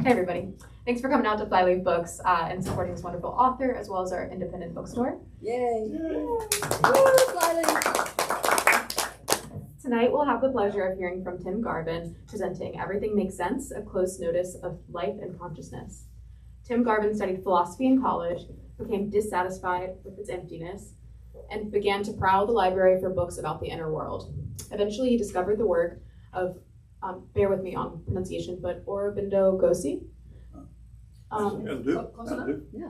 Hey everybody, thanks for coming out to Flyleaf Books and supporting this wonderful author as well as our independent bookstore. Yay! Woo, Tonight we'll have the pleasure of hearing from Tim Garvin presenting Everything Makes Sense, a close notice of life and consciousness. Tim Garvin studied philosophy in college, became dissatisfied with its emptiness, and began to prowl the library for books about the inner world. Eventually he discovered the work of bear with me on pronunciation, but Aurobindo Ghoshi.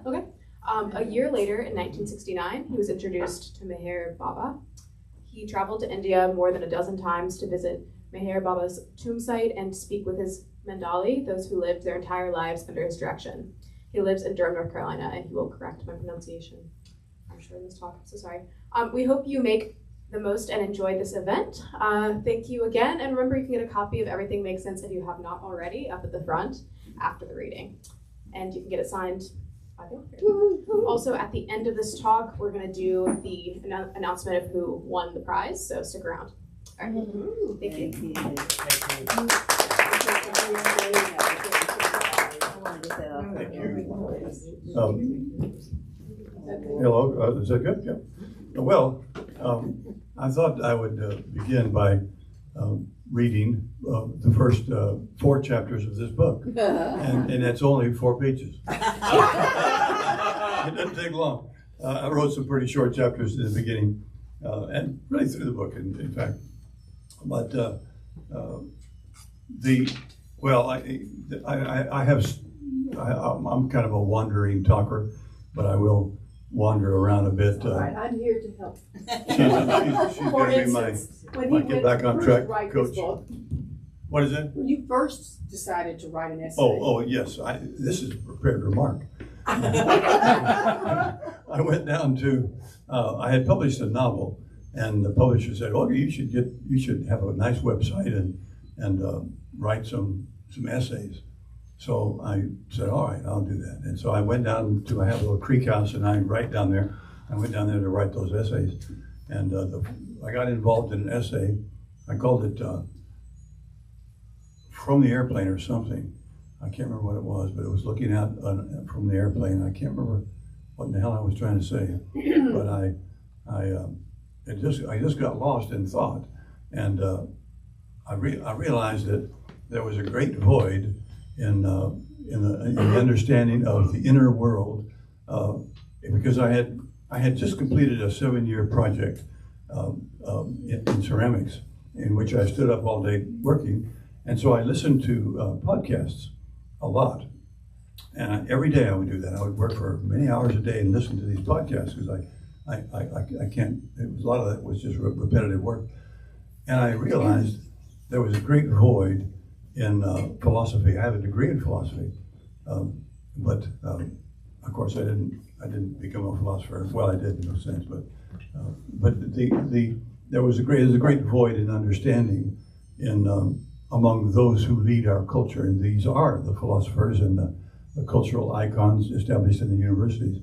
Okay. A year later, in 1969, he was introduced to Meher Baba. He traveled to India more than a dozen times to visit Meher Baba's tomb site and speak with his Mandali, those who lived their entire lives under his direction. He lives in Durham, North Carolina, and he will correct my pronunciation, I'm sure, in this talk. I'm so sorry. We hope you make the most and enjoy this event. Thank you again, and remember you can get a copy of Everything Makes Sense if you have not already up at the front after the reading, and you can get it signed by the author. Also, at the end of this talk, we're going to do the announcement of who won the prize, so stick around. All right. Thank you. Hello, is that good? Yeah. Well, I thought I would begin by reading the first 4 chapters of this book, and it's only 4 pages. It doesn't take long. I wrote some pretty short chapters in the beginning, and really through the book, in fact. But I'm kind of a wandering talker, but I will wander around a bit. All right, I'm here to help. She's going to be my get back on track coach. What is it? When you first decided to write an essay. Oh yes. This is a prepared remark. I went down to. I had published a novel, and the publisher said, "Oh, you should have a nice website and write some essays." So I said, "All right, I'll do that." And so I went down to, I have a little creek house, and I write down there. I went down there to write those essays, and I got involved in an essay. I called it From the Airplane or something. I can't remember what it was, but it was looking out from the airplane. I can't remember what in the hell I was trying to say, but I just got lost in thought, and I realized that there was a great void in the understanding of the inner world, because I had just completed a 7-year project in ceramics, in which I stood up all day working, and so I listened to podcasts a lot, and every day I would do that. I would work for many hours a day and listen to these podcasts because I can't. It was, a lot of that was just repetitive work, and I realized there was a great void in philosophy. I have a degree in philosophy, but of course I didn't become a philosopher. Well, I did in a sense, but there was a great void in understanding in among those who lead our culture, and these are the philosophers and the cultural icons established in the universities,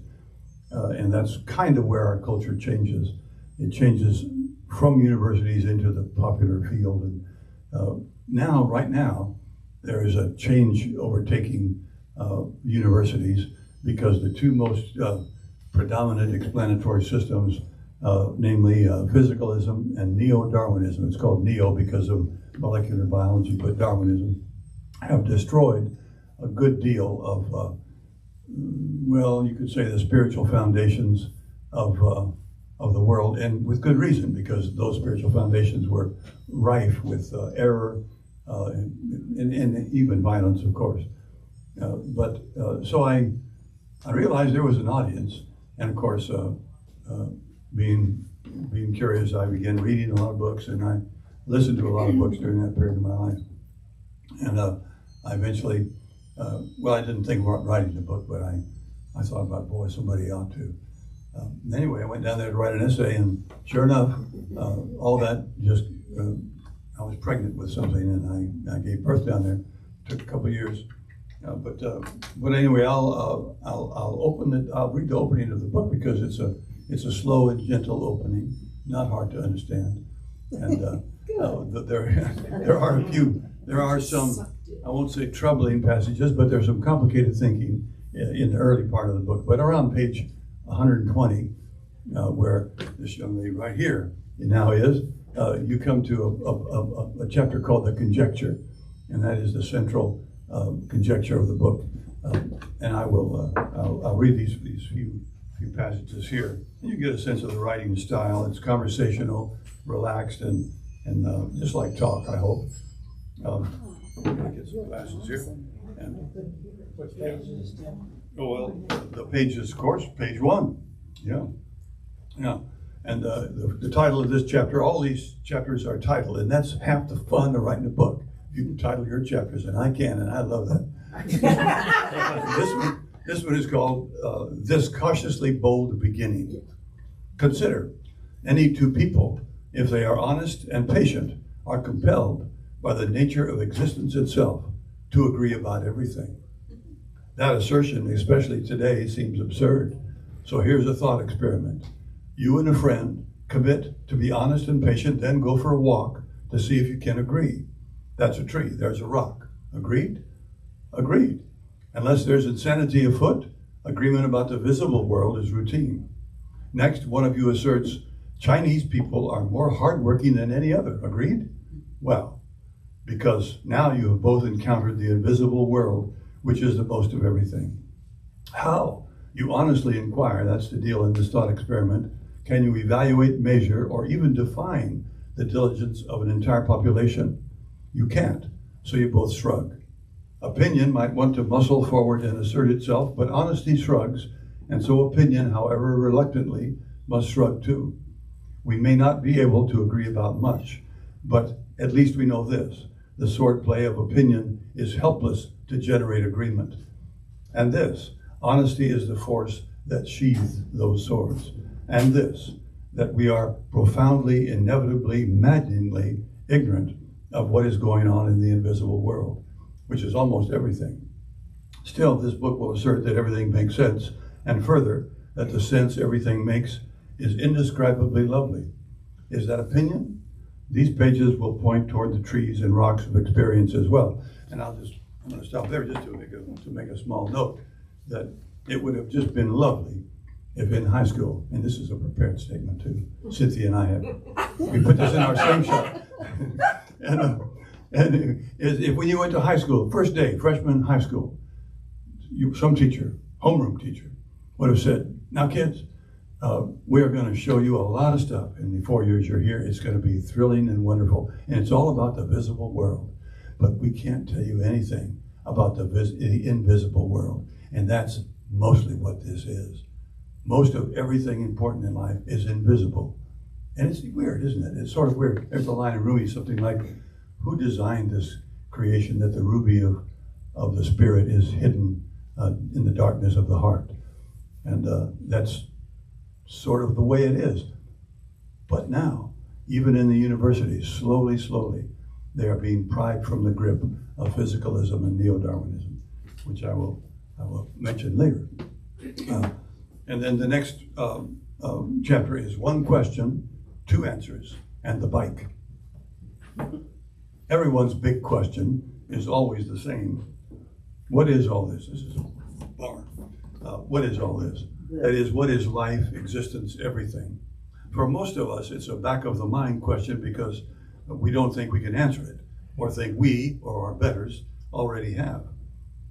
and that's kind of where our culture changes. It changes from universities into the popular field, and right now, there is a change overtaking universities because the 2 most predominant explanatory systems, namely physicalism and neo-Darwinism, it's called neo because of molecular biology, but Darwinism, have destroyed a good deal of, you could say the spiritual foundations of the world, and with good reason, because those spiritual foundations were rife with error, and even violence, of course. So I realized there was an audience, and of course, being curious, I began reading a lot of books, and I listened to a lot of books during that period of my life. And I eventually, I didn't think about writing the book, but I thought about, boy, somebody ought to. Anyway, I went down there to write an essay, and sure enough, all that just. I was pregnant with something, and I gave birth down there. It took a couple of years, but anyway, I'll open it. I'll read the opening of the book because it's a slow and gentle opening, not hard to understand, and there are some I won't say troubling passages, but there's some complicated thinking in the early part of the book. But around page 120, where this young lady right here now is, you come to a chapter called The Conjecture, and that is the central conjecture of the book. And I'll read these few passages here. And you get a sense of the writing style. It's conversational, relaxed, and just like talk, I hope. I'm gonna get some glasses here. And, Which page is it? oh, well, the page is, of course, page 1. Yeah. And the title of this chapter, all these chapters are titled, and that's half the fun of writing a book. You can title your chapters, and I can, and I love that. This one is called This Cautiously Bold Beginning. Consider, any two people, if they are honest and patient, are compelled by the nature of existence itself to agree about everything. That assertion, especially today, seems absurd. So here's a thought experiment. You and a friend commit to be honest and patient, then go for a walk to see if you can agree. That's a tree, there's a rock. Agreed? Agreed. Unless there's insanity afoot, agreement about the visible world is routine. Next, one of you asserts, Chinese people are more hardworking than any other. Agreed? Well, because now you have both encountered the invisible world, which is the most of everything. How? You honestly inquire, that's the deal in this thought experiment. Can you evaluate, measure, or even define the diligence of an entire population? You can't, so you both shrug. Opinion might want to muscle forward and assert itself, but honesty shrugs, and so opinion, however reluctantly, must shrug too. We may not be able to agree about much, but at least we know this. The swordplay of opinion is helpless to generate agreement. And this, honesty is the force that sheathes those swords. And this, that we are profoundly, inevitably, maddeningly ignorant of what is going on in the invisible world, which is almost everything. Still, this book will assert that everything makes sense, and further, that the sense everything makes is indescribably lovely. Is that opinion? These pages will point toward the trees and rocks of experience as well. And I'm going to stop there just to make a small note that it would have just been lovely if in high school, and this is a prepared statement too, Cynthia and I have, we put this in our same shop. And if when you went to high school, first day, freshman high school, some teacher, homeroom teacher, would have said, now kids, we're going to show you a lot of stuff in the 4 years you're here. It's going to be thrilling and wonderful, and it's all about the visible world. But we can't tell you anything about the invisible world, and that's mostly what this is. Most of everything important in life is invisible. And it's weird, isn't it? It's sort of weird. There's a line in Ruby, something like, who designed this creation that the ruby of the spirit is hidden in the darkness of the heart? And that's sort of the way it is. But now, even in the universities, slowly, they are being pried from the grip of physicalism and neo-Darwinism, which I will mention later. And then the next chapter is one question, two answers, and the bike. Everyone's big question is always the same. What is all this? This is a bummer. What is all this? That is, what is life, existence, everything? For most of us, it's a back of the mind question because we don't think we can answer it, or think we, or our betters, already have.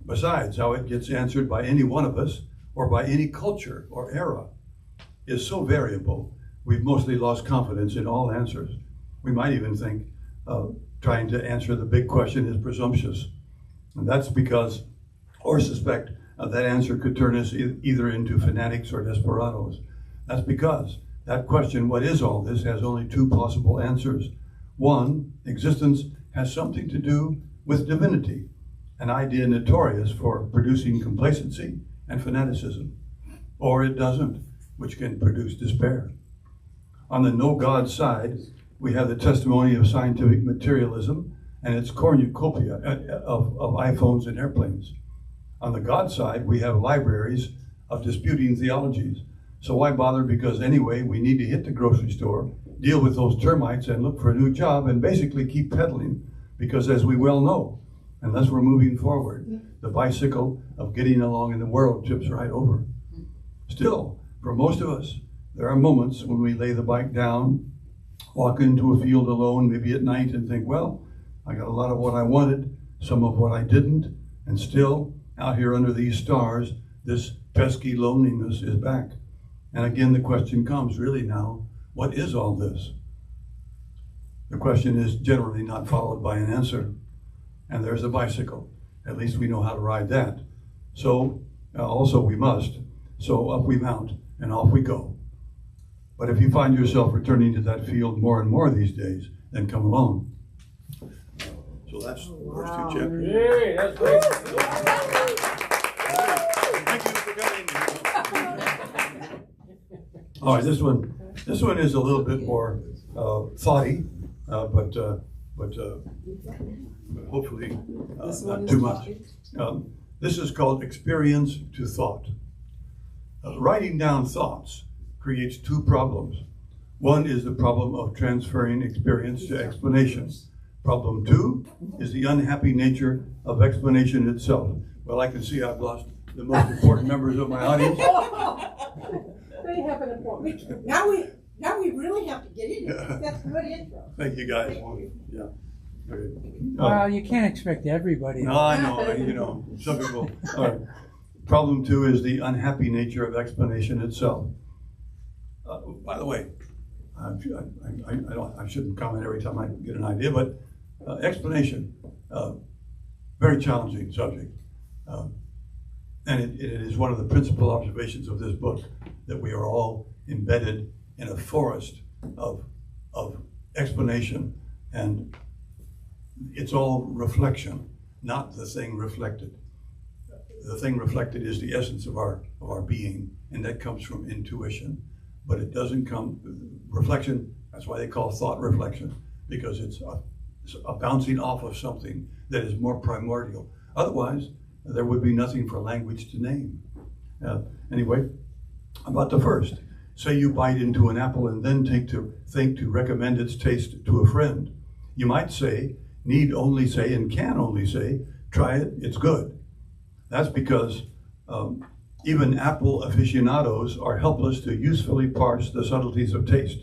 Besides, how it gets answered by any one of us, or by any culture or era, is so variable, we've mostly lost confidence in all answers. We might even think trying to answer the big question is presumptuous. And that's because, or suspect, that answer could turn us either into fanatics or desperados. That's because that question, what is all this, has only two possible answers. One, existence has something to do with divinity, an idea notorious for producing complacency and fanaticism. Or it doesn't, which can produce despair. On the no God side, we have the testimony of scientific materialism and its cornucopia of iPhones and airplanes. On the God side, we have libraries of disputing theologies. So why bother? Because anyway, we need to hit the grocery store, deal with those termites, and look for a new job, and basically keep peddling. Because as we well know, unless we're moving forward, the bicycle of getting along in the world tips right over. Still, for most of us, there are moments when we lay the bike down, walk into a field alone, maybe at night, and think, well, I got a lot of what I wanted, some of what I didn't, and still, out here under these stars, this pesky loneliness is back. And again, the question comes, really now, what is all this? The question is generally not followed by an answer. And there's a bicycle. At least we know how to ride that. So, also we must. So up we mount, and off we go. But if you find yourself returning to that field more and more these days, then come along. So that's the first two chapters. Yay, that's great. Thank you for coming. All right, this one is a little bit more thoughty, but hopefully not too much. This is called Experience to Thought. Writing down thoughts creates two problems. One is the problem of transferring experience to explanation. Problem two is the unhappy nature of explanation itself. Well, I can see I've lost the most important members of my audience. They have an appointment. Now we really have to get in it. That's a good intro. Thank you, guys. Yeah. Okay. Well, you can't expect everybody. No, I know, some people. All right. Problem two is the unhappy nature of explanation itself. By the way, I shouldn't comment every time I get an idea, but explanation, very challenging subject. And it is one of the principal observations of this book, that we are all embedded in a forest of explanation, and it's all reflection, not the thing reflected. The thing reflected is the essence of our being, and that comes from intuition. But it doesn't come, reflection, that's why they call thought reflection, because it's a bouncing off of something that is more primordial. Otherwise, there would be nothing for language to name. Anyway, about the first. Say you bite into an apple and then think to recommend its taste to a friend. You might say, need only say, and can only say, try it, it's good. That's because even apple aficionados are helpless to usefully parse the subtleties of taste.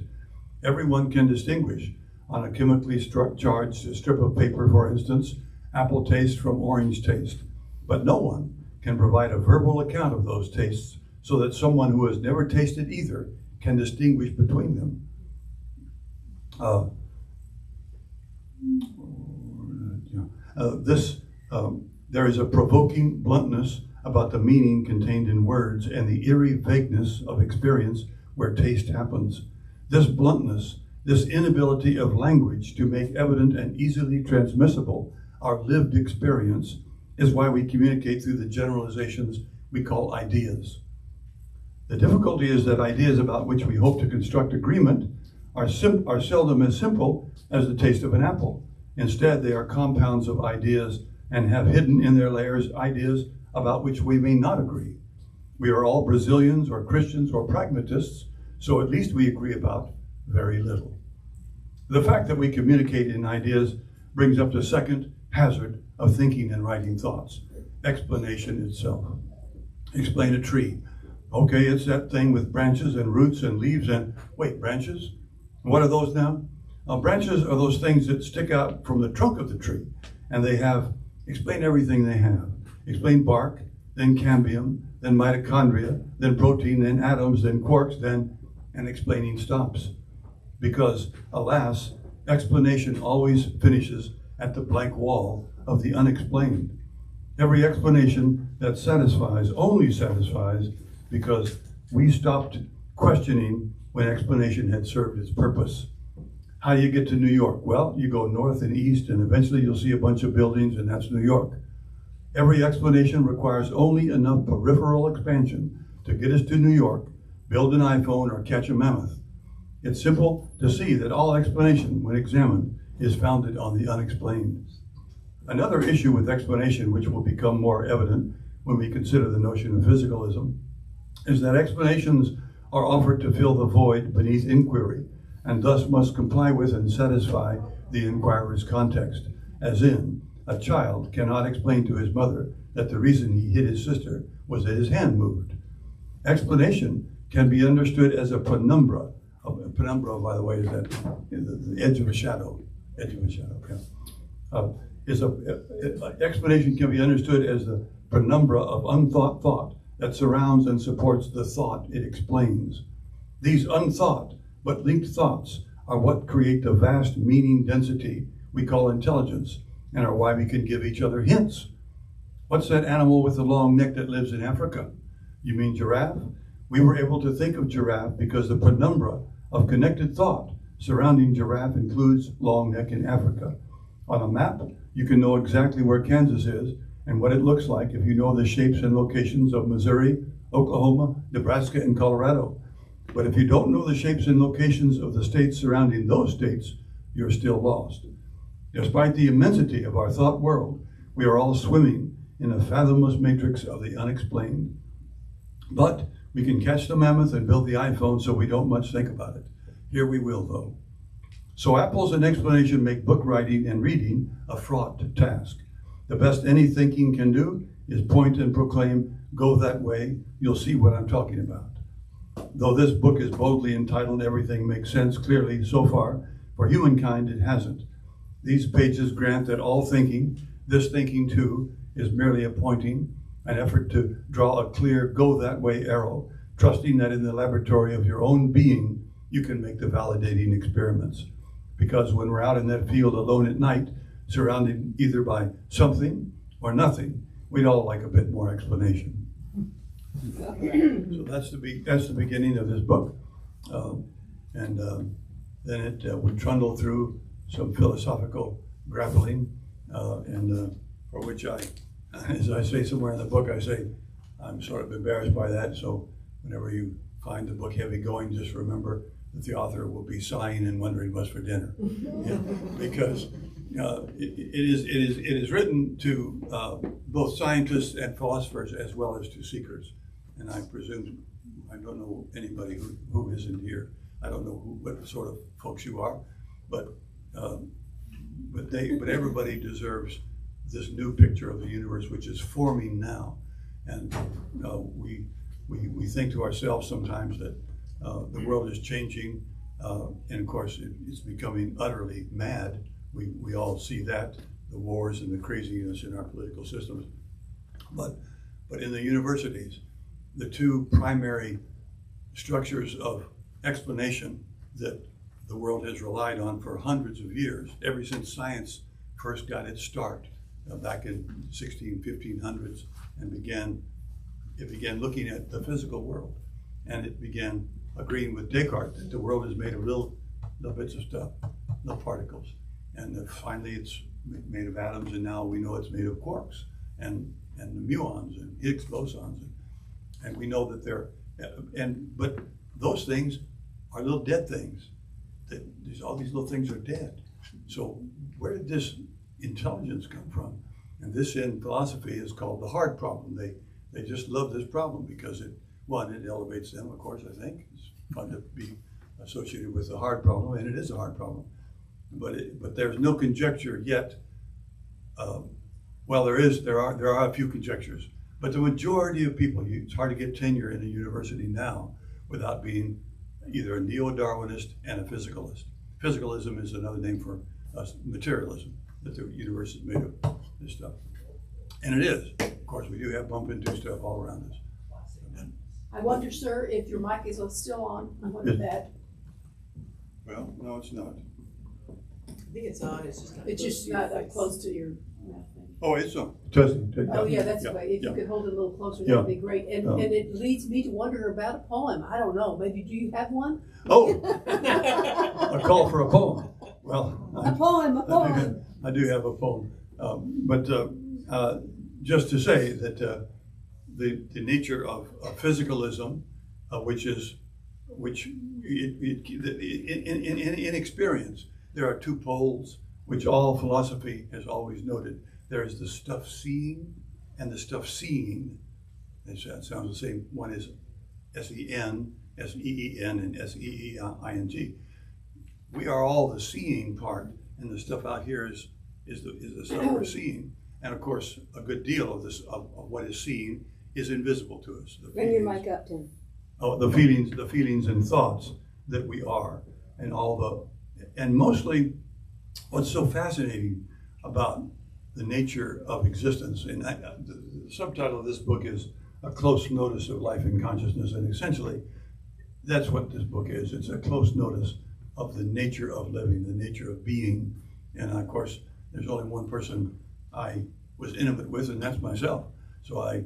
Everyone can distinguish, on a chemically charged strip of paper, for instance, apple taste from orange taste. But no one can provide a verbal account of those tastes so that someone who has never tasted either can distinguish between them. There is a provoking bluntness about the meaning contained in words and the eerie vagueness of experience where taste happens. This bluntness, this inability of language to make evident and easily transmissible our lived experience, is why we communicate through the generalizations we call ideas. The difficulty is that ideas about which we hope to construct agreement are seldom as simple as the taste of an apple. Instead, they are compounds of ideas and have hidden in their layers ideas about which we may not agree. We are all Brazilians or Christians or pragmatists, so at least we agree about very little. The fact that we communicate in ideas brings up the second hazard of thinking and writing thoughts: explanation itself. Explain a tree. Okay, it's that thing with branches and roots and leaves and, wait, branches? What are those now? Branches are those things that stick out from the trunk of the tree, and they have, explain everything they have. Explain bark, then cambium, then mitochondria, then protein, then atoms, then quarks, and explaining stops. Because, alas, explanation always finishes at the blank wall of the unexplained. Every explanation that satisfies only satisfies because we stopped questioning when explanation had served its purpose. How do you get to New York? Well, you go north and east, and eventually you'll see a bunch of buildings, and that's New York. Every explanation requires only enough peripheral expansion to get us to New York, build an iPhone, or catch a mammoth. It's simple to see that all explanation, when examined, is founded on the unexplained. Another issue with explanation, which will become more evident when we consider the notion of physicalism, is that explanations are offered to fill the void beneath inquiry, and thus must comply with and satisfy the inquirer's context, as in, A child cannot explain to his mother that the reason he hit his sister was that his hand moved. Explanation can be understood as a penumbra. A penumbra, by the way, is that the edge of a shadow. Edge of a shadow. Yeah. Explanation can be understood as the penumbra of unthought thought that surrounds and supports the thought it explains. These unthought but linked thoughts are what create the vast meaning density we call intelligence, and are why we can give each other hints. What's that animal with the long neck that lives in Africa? You mean giraffe? We were able to think of giraffe because the penumbra of connected thought surrounding giraffe includes long neck in Africa. On a map, you can know exactly where Kansas is and what it looks like if you know the shapes and locations of Missouri, Oklahoma, Nebraska, and Colorado. But if you don't know the shapes and locations of the states surrounding those states, you're still lost. Despite the immensity of our thought world, we are all swimming in a fathomless matrix of the unexplained. But we can catch the mammoth and build the iPhone, so we don't much think about it. Here we will, though. So apples and explanation make book writing and reading a fraught task. The best any thinking can do is point and proclaim, "Go that way, you'll see what I'm talking about." Though this book is boldly entitled "Everything Makes Sense," clearly, so far, for humankind it hasn't. These pages grant that all thinking, this thinking too, is merely a pointing, an effort to draw a clear "go that way" arrow, trusting that in the laboratory of your own being, you can make the validating experiments. Because when we're out in that field alone at night, surrounded either by something or nothing, we'd all like a bit more explanation. So that's the beginning of this book. Then it would trundle through some philosophical grappling, for which as I say somewhere in the book, I say, I'm sort of embarrassed by that, so whenever you find the book heavy going, just remember that the author will be sighing and wondering what's for dinner. Yeah, because it is written to both scientists and philosophers as well as to seekers. And I presume, I don't know anybody who isn't here. I don't know what sort of folks you are, but everybody deserves this new picture of the universe, which is forming now. And we think to ourselves sometimes that the world is changing, and of course it's becoming utterly mad. We all see that, the wars and the craziness in our political systems. But in the universities, the two primary structures of explanation that the world has relied on for hundreds of years, ever since science first got its start back in 1500s, and it began looking at the physical world, and it began agreeing with Descartes that the world is made of little bits of stuff, little particles, and that finally it's made of atoms, and now we know it's made of quarks and the muons and Higgs bosons, and we know that but those things are little dead things. All these little things are dead. So where did this intelligence come from? And this in philosophy is called the hard problem. They just love this problem because it elevates them, of course, I think. It's fun to be associated with the hard problem, and it is a hard problem. But there's no conjecture yet. There are a few conjectures, but the majority of people, it's hard to get tenure in a university now without being either a neo-Darwinist and a physicalist. Physicalism is another name for materialism, that the universe is made of this stuff. And it is. Of course, we do bump into stuff all around us. I wonder, sir, if your mic is still on. I wonder that. Well, no, it's not. I think it's on. It's just not that close to your mouth. Oh, it's on. Testing. Oh, yeah, that's the way. If you could hold it a little closer, that would be great. And it leads me to wonder about a poem. I don't know. Maybe do you have one? Oh, a call for a poem. Well, a poem. I do have a poem. But just to say that the nature of physicalism, in experience, there are two poles, which all philosophy has always noted. There is the stuff seeing and the stuff seeing. That sounds the same. One is S-E-N, S-E-E-N, and S-E-E-I-N-G. We are all the seeing part, and the stuff out here is is the stuff we're seeing. And of course, a good deal of this of what is seen is invisible to us. Bring your mic up, Tim. Oh, the feelings and thoughts that we are, and mostly, what's so fascinating about the nature of existence. And the subtitle of this book is A Close Notice of Life and Consciousness, and essentially, that's what this book is. It's a close notice of the nature of living, the nature of being. And of course, there's only one person I was intimate with, and that's myself. So I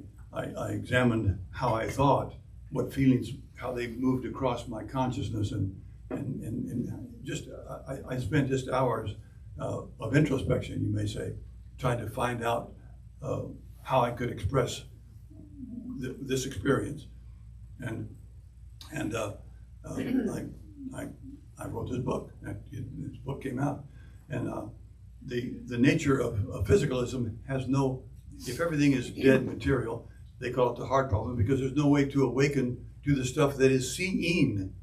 examined how I thought, what feelings, how they moved across my consciousness, and just I spent just hours of introspection, you may say, trying to find out how I could express this experience, and I wrote this book. This book came out, and the nature of physicalism has no. If everything is dead material, they call it the heart problem, because there's no way to awaken to the stuff that is seeing.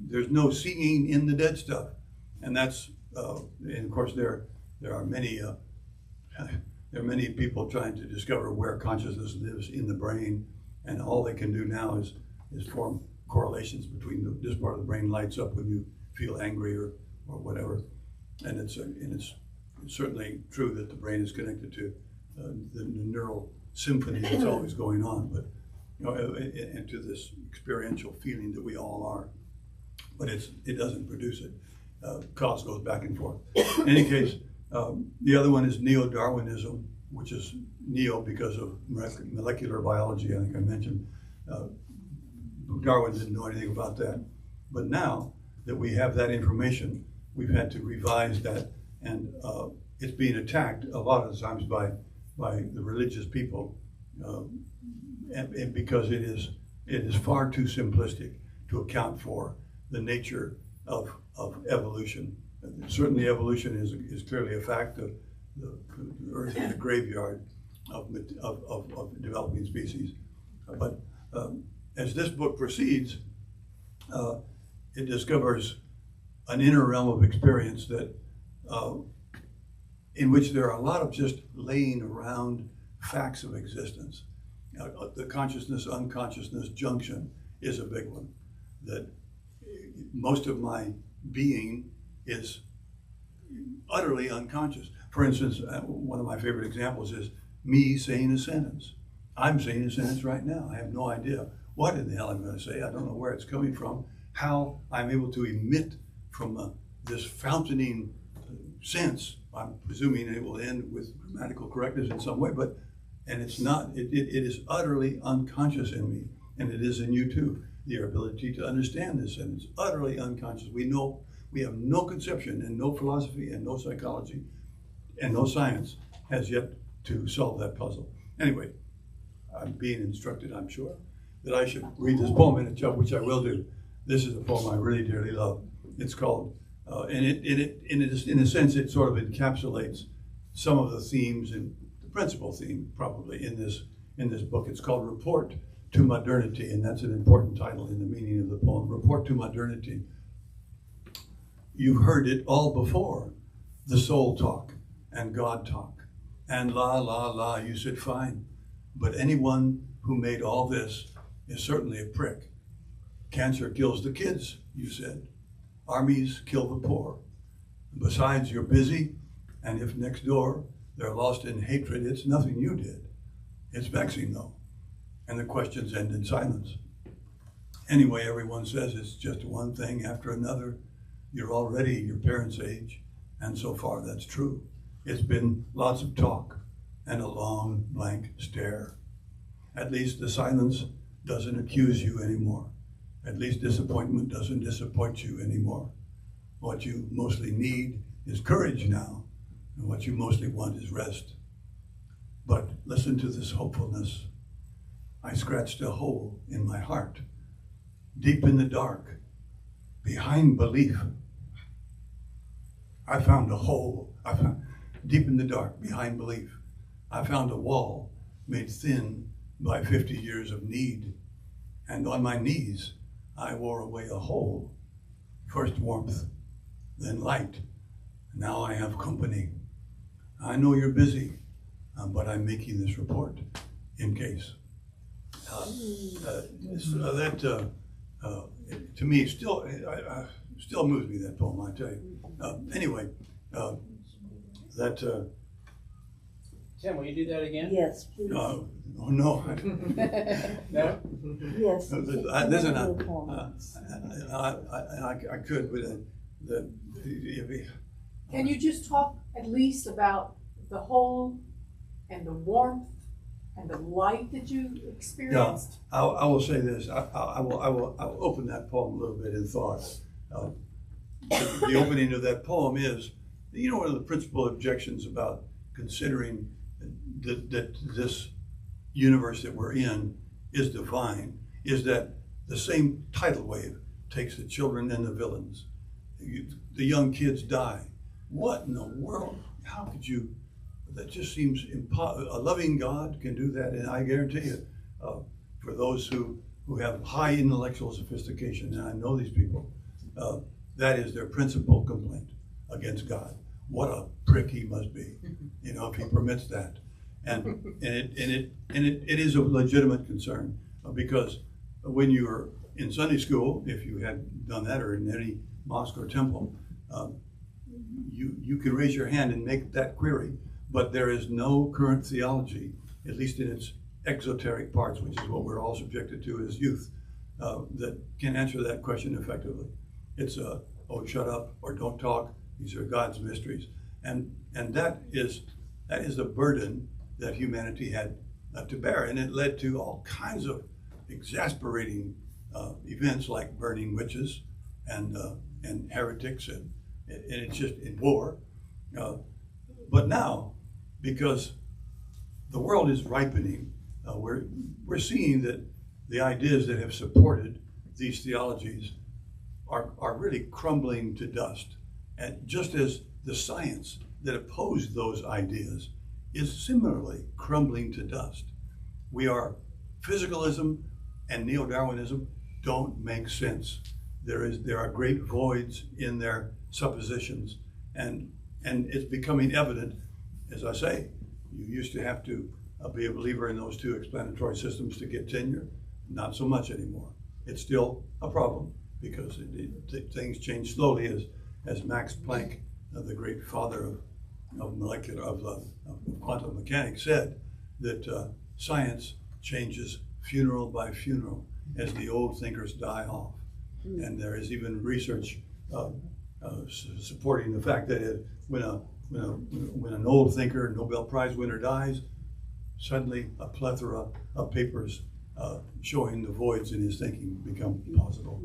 There's no seeing in the dead stuff, and that's and of course there are many people trying to discover where consciousness lives in the brain, and all they can do now is form correlations between this part of the brain lights up when you feel angry or whatever, and it's certainly true that the brain is connected to the neural symphony that's always going on, but and to this experiential feeling that we all are, but it doesn't produce it. Cause goes back and forth. In any case, the other one is neo-Darwinism, which is neo because of molecular biology. I think I mentioned Darwin didn't know anything about that, but now that we have that information, we've had to revise that, and it's being attacked a lot of the times by the religious people, and because it is far too simplistic to account for the nature of evolution. Certainly, evolution is clearly a fact. The Earth is a graveyard of developing species. But as this book proceeds, it discovers an inner realm of experience that in which there are a lot of just laying around facts of existence. The consciousness-unconsciousness junction is a big one. That most of my being is utterly unconscious. For instance, one of my favorite examples is me saying a sentence. I'm saying a sentence right now. I have no idea what in the hell I'm going to say. I don't know where it's coming from, how I'm able to emit from this fountaining sense. I'm presuming it will end with grammatical correctness in some way, and it's not. It is utterly unconscious in me, and it is in you too. Your ability to understand this sentence, utterly unconscious. We have no conception, and no philosophy, and no psychology, and no science has yet to solve that puzzle. Anyway, I'm being instructed, I'm sure, that I should read this poem in a chunk, which I will do. This is a poem I really dearly love. It's called, in a sense, it sort of encapsulates some of the themes, and the principal theme probably in this book. It's called Report to Modernity, and that's an important title in the meaning of the poem. Report to Modernity. You've heard it all before, the soul talk and God talk, and la, la, la, you said fine. But anyone who made all this is certainly a prick. Cancer kills the kids, you said. Armies kill the poor. Besides, you're busy, and if next door they're lost in hatred, it's nothing you did. It's vexing though, and the questions end in silence. Anyway, everyone says it's just one thing after another. You're already your parents' age, and so far that's true. It's been lots of talk and a long blank stare. At least the silence doesn't accuse you anymore. At least disappointment doesn't disappoint you anymore. What you mostly need is courage now, and what you mostly want is rest. But listen to this hopefulness. I scratched a hole in my heart, deep in the dark, behind belief. I found a hole, deep in the dark, behind belief. I found a wall made thin by 50 years of need. And on my knees, I wore away a hole. First warmth, then light. Now I have company. I know you're busy, but I'm making this report in case. To me, still moves me, that poem, I tell you. Anyway, Tim, will you do that again? Yes, please. oh no. No? Yes. Listen, I could, but Can you just talk at least about the whole and the warmth and the light that you experienced? I will say this. I will open that poem a little bit in thought. The opening of that poem is, one of the principal objections about considering that this universe that we're in is divine is that the same tidal wave takes the children and the villains. The young kids die. What in the world? How could you? That just seems impossible. A loving God can do that, and I guarantee you, for those who have high intellectual sophistication, and I know these people, that is their principal complaint against God. What a prick he must be, if he permits that. And it is a legitimate concern, because when you're in Sunday school, if you had done that, or in any mosque or temple, you can raise your hand and make that query, but there is no current theology, at least in its exoteric parts, which is what we're all subjected to as youth, that can answer that question effectively. It's shut up, or don't talk. These are God's mysteries, and that is the burden that humanity had to bear, and it led to all kinds of exasperating events like burning witches and heretics, and it's just in war. But now, because the world is ripening, we're seeing that the ideas that have supported these theologies are really crumbling to dust. And just as the science that opposed those ideas is similarly crumbling to dust, physicalism and neo-Darwinism don't make sense. There are great voids in their suppositions, and it's becoming evident. As I say, you used to have to be a believer in those two explanatory systems to get tenure. Not so much anymore. It's still a problem, because things change slowly, as Max Planck, the great father of quantum mechanics, said, that science changes funeral by funeral as the old thinkers die off. And there is even research supporting the fact that when an old thinker, Nobel Prize winner, dies, suddenly a plethora of papers showing the voids in his thinking become possible.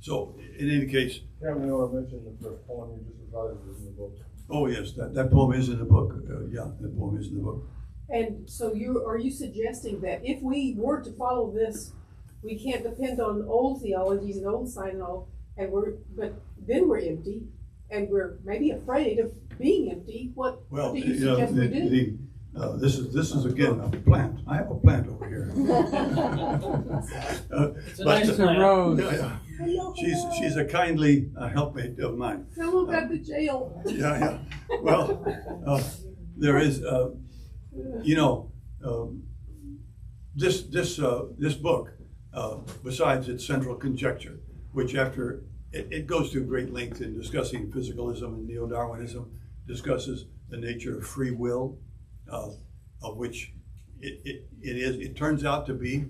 So, in any case, Yeah, we know I mentioned the first poem you just recited was in the book. oh yes, that poem is in the book. That poem is in the book. And so are you suggesting that if we were to follow this, we can't depend on old theologies and old science and all, but then we're empty, and we're maybe afraid of being empty? What do you suggest we do? This is again a plant. I have a plant over here. It's a nice It's a plant. rose. She's a kindly helpmate of mine. Fellow got the jail. Yeah. Well, there is, this book, besides its central conjecture, which after it goes to great length in discussing physicalism and neo-Darwinism, discusses the nature of free will, of which it turns out to be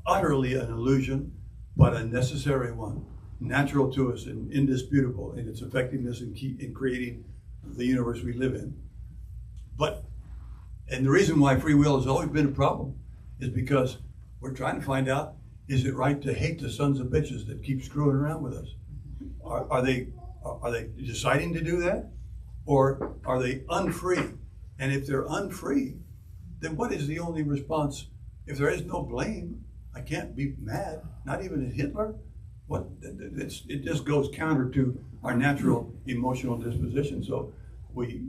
utterly an illusion, but a necessary one, natural to us and indisputable in its effectiveness in creating the universe we live in. And the reason why free will has always been a problem is because we're trying to find out, is it right to hate the sons of bitches that keep screwing around with us? Are they deciding to do that? Or are they unfree? And if they're unfree, then what is the only response? If there is no blame, I can't be mad, not even at Hitler. It just goes counter to our natural emotional disposition. So we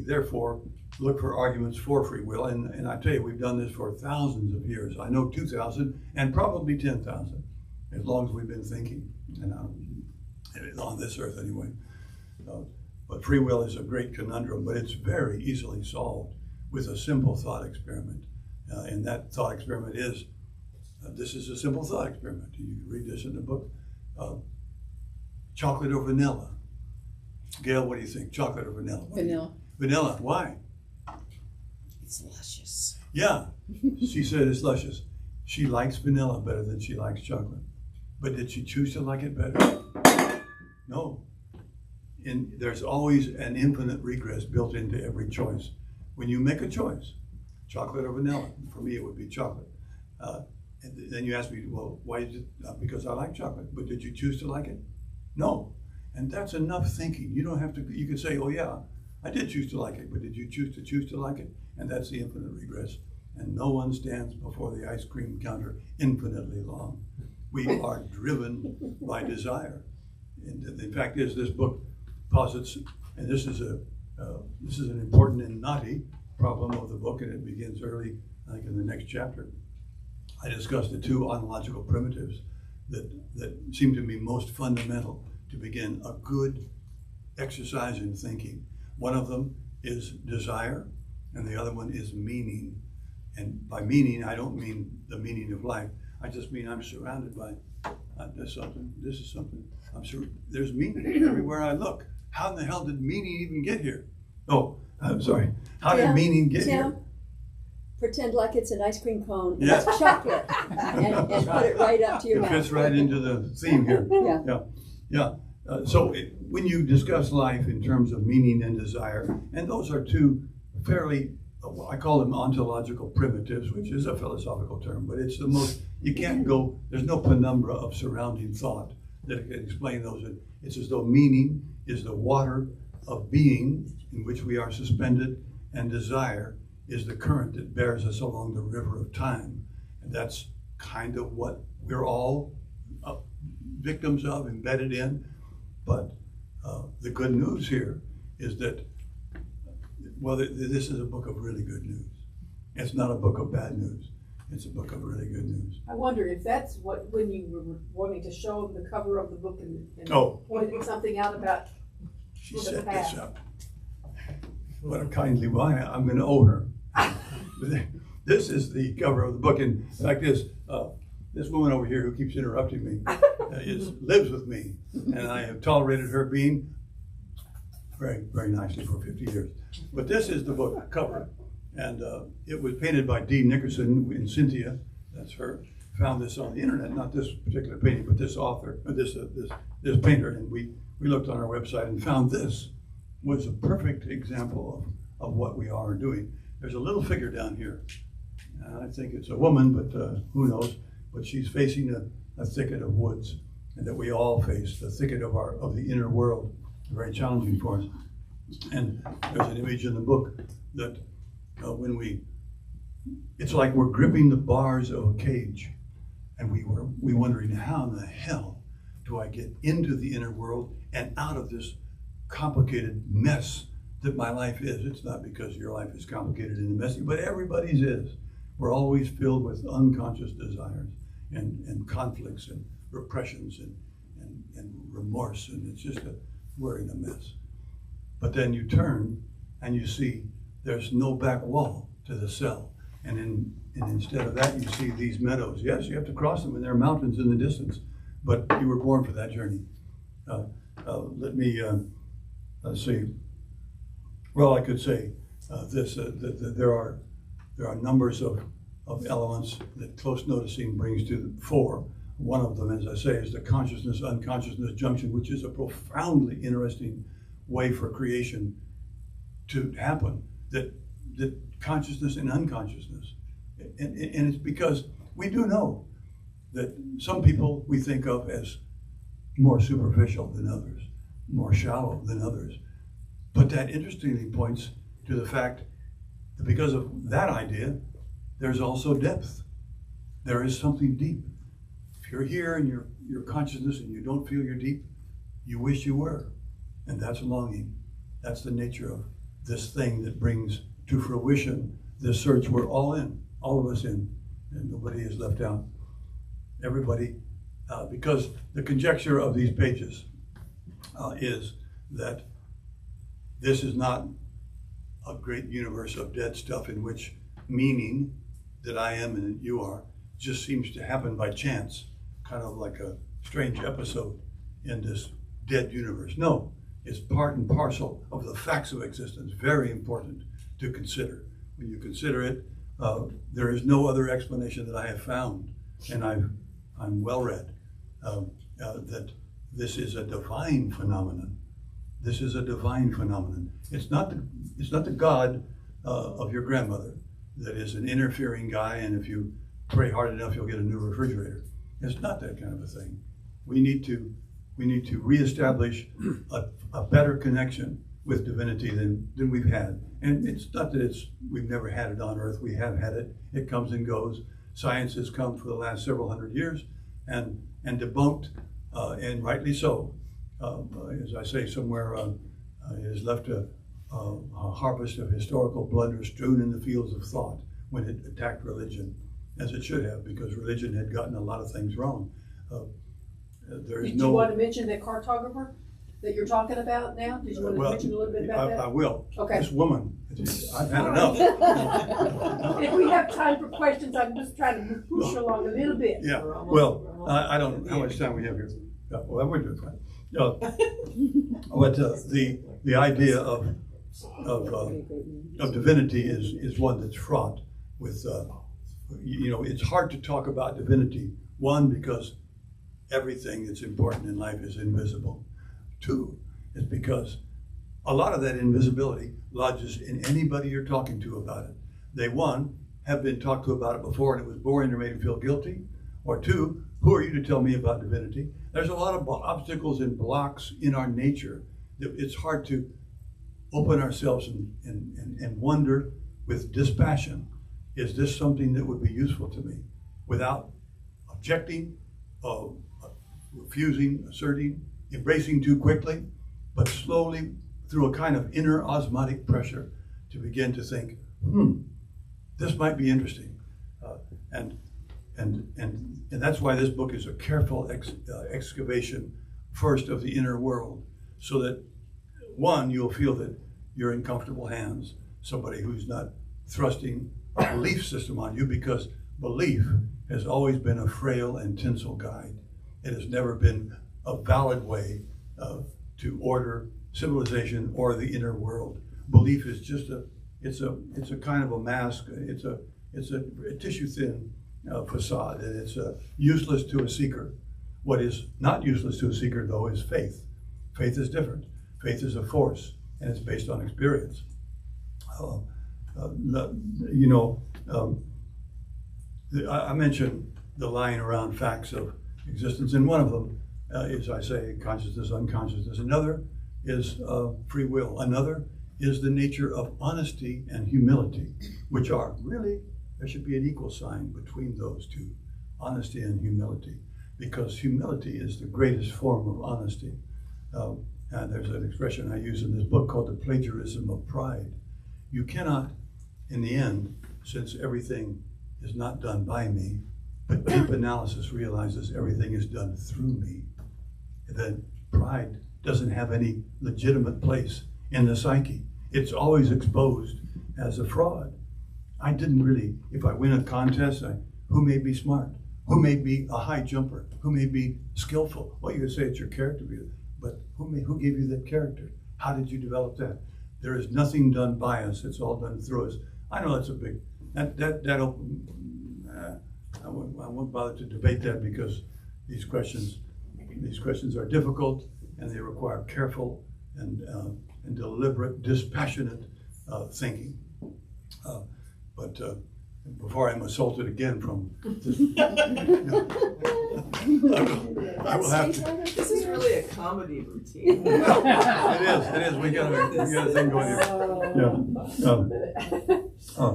therefore look for arguments for free will. And I tell you, we've done this for thousands of years. I know 2,000 and probably 10,000, as long as we've been thinking, and on this earth anyway. But free will is a great conundrum, but it's very easily solved with a simple thought experiment. And that thought experiment is, this is a simple thought experiment. You read this in the book. Chocolate or vanilla? Gail, what do you think? Chocolate or vanilla? Vanilla. Vanilla, why? It's luscious. Yeah, she said it's luscious. She likes vanilla better than she likes chocolate. But did she choose to like it better? No. And there's always an infinite regress built into every choice. When you make a choice, chocolate or vanilla, for me it would be chocolate. And then you ask me, well, why is it? Because I like chocolate. But did you choose to like it? No. And that's enough thinking. You don't have to, you can say, oh yeah, I did choose to like it, but did you choose to like it? And that's the infinite regress. And no one stands before the ice cream counter infinitely long. We are driven by desire. And the fact is, this book posits, and this is an important and knotty problem of the book, and it begins early, I think in the next chapter. I discuss the two ontological primitives that seem to me most fundamental to begin a good exercise in thinking. One of them is desire, and the other one is meaning. And by meaning, I don't mean the meaning of life. I just mean I'm surrounded by this is something. I'm sure there's meaning everywhere I look. How in the hell did meaning even get here? Oh, I'm sorry. How did meaning get here? Pretend like it's an ice cream cone. And Yeah. it's chocolate, and put it right up to your It mouth. fits right into the theme here. Yeah. So when you discuss life in terms of meaning and desire, and those are two fairly, I call them ontological primitives, which is a philosophical term, but it's the most, you can't go, there's no penumbra of surrounding thought that can explain those. It's as though meaning is the water of being in which we are suspended, and desire is the current that bears us along the river of time. And that's kind of what we're all victims of, embedded in. But the good news here is that, well, this is a book of really good news. It's not a book of bad news. It's a book of really good news. I wonder if that's what, when you were wanting to show the cover of the book and pointing something out about She the set past. this up. What a kindly why I'm going to owe her. This is the cover of the book, and like this woman over here who keeps interrupting me lives with me, and I have tolerated her being very, very nicely for 50 years. But this is the book cover, and it was painted by Dee Nickerson in Cynthia. That's her. Found this on the internet, not this particular painting, but this author, this painter, and we looked on our website and found this was a perfect example of what we are doing. There's a little figure down here. I think it's a woman, but who knows? But she's facing a thicket of woods, and that we all face, the thicket of the inner world, very challenging for us. And there's an image in the book that it's like we're gripping the bars of a cage, and we wondering, how in the hell do I get into the inner world and out of this complicated mess that my life is? It's not because your life is complicated and messy, but everybody's is. We're always filled with unconscious desires and conflicts and repressions and remorse, and it's just we're in a mess. But then you turn and you see there's no back wall to the cell, and instead of that you see these meadows. Yes, you have to cross them, and there are mountains in the distance, but you were born for that journey. Let me see. Well, I could say that there are numbers of elements that close noticing brings to the fore. One of them, as I say, is the consciousness-unconsciousness junction, which is a profoundly interesting way for creation to happen. That consciousness and unconsciousness, and it's because we do know that some people we think of as more superficial than others, more shallow than others. But that interestingly points to the fact that because of that idea, there's also depth. There is something deep. If you're here in your consciousness and you don't feel you're deep, you wish you were. And that's longing. That's the nature of this thing that brings to fruition this search we're all in, all of us in, and nobody is left out. Everybody, because the conjecture of these pages is that This is not a great universe of dead stuff in which meaning that I am and that you are just seems to happen by chance, kind of like a strange episode in this dead universe. No, it's part and parcel of the facts of existence, very important to consider. When you consider it, there is no other explanation that I have found, and I'm well read, that this is a divine phenomenon. This is a divine phenomenon. It's not the God of your grandmother that is an interfering guy, and if you pray hard enough, you'll get a new refrigerator. It's not that kind of a thing. We need to reestablish a better connection with divinity than we've had. And it's not that we've never had it on earth. We have had it. It comes and goes. Science has come for the last several hundred years and debunked, and rightly so. As I say somewhere, it has left a harvest of historical blunder strewn in the fields of thought when it attacked religion, as it should have, because religion had gotten a lot of things wrong. Did you want to mention that cartographer that you're talking about now? Did you want to mention a little bit about that? I will. Okay. This woman, I've had enough. If we have time for questions, I'm just trying to push along a little bit. Yeah, well, I don't know how much time we have here. Yeah, well, we're doing fine. But the idea of divinity is one that's fraught with, it's hard to talk about divinity. One, because everything that's important in life is invisible. Two, is because a lot of that invisibility lodges in anybody you're talking to about it. They, one, have been talked to about it before and it was boring or made them feel guilty. Or two, who are you to tell me about divinity? There's a lot of obstacles and blocks in our nature that it's hard to open ourselves and wonder with dispassion, is this something that would be useful to me? Without objecting, refusing, asserting, embracing too quickly, but slowly through a kind of inner osmotic pressure to begin to think, this might be interesting. And that's why this book is a careful excavation first of the inner world, so that one, you'll feel that you're in comfortable hands, somebody who's not thrusting a belief system on you, because belief has always been a frail and tinsel guide. It has never been a valid way to order civilization or the inner world. Belief is just it's a kind of a mask. It's a tissue thin facade, and it's useless to a seeker. What is not useless to a seeker, though, is faith. Faith is different. Faith is a force, and it's based on experience. I mentioned the lying around facts of existence, and one of them is, I say, consciousness, unconsciousness. Another is free will. Another is the nature of honesty and humility, which are really, there should be an equal sign between those two, honesty and humility, because humility is the greatest form of honesty. And there's an expression I use in this book called the plagiarism of pride. You cannot, in the end, since everything is not done by me, but deep analysis realizes everything is done through me, then pride doesn't have any legitimate place in the psyche. It's always exposed as a fraud. I didn't really, if I win a contest, who made me smart? Who made me a high jumper? Who made me skillful? Well, you could say it's your character, but who gave you that character? How did you develop that? There is nothing done by us, it's all done through us. I know that's a big, I won't bother to debate that, because these questions are difficult and they require careful and deliberate, dispassionate thinking. But before I'm assaulted again from this, I will have to. This is really a comedy routine. It is. We got a thing going here. Yeah.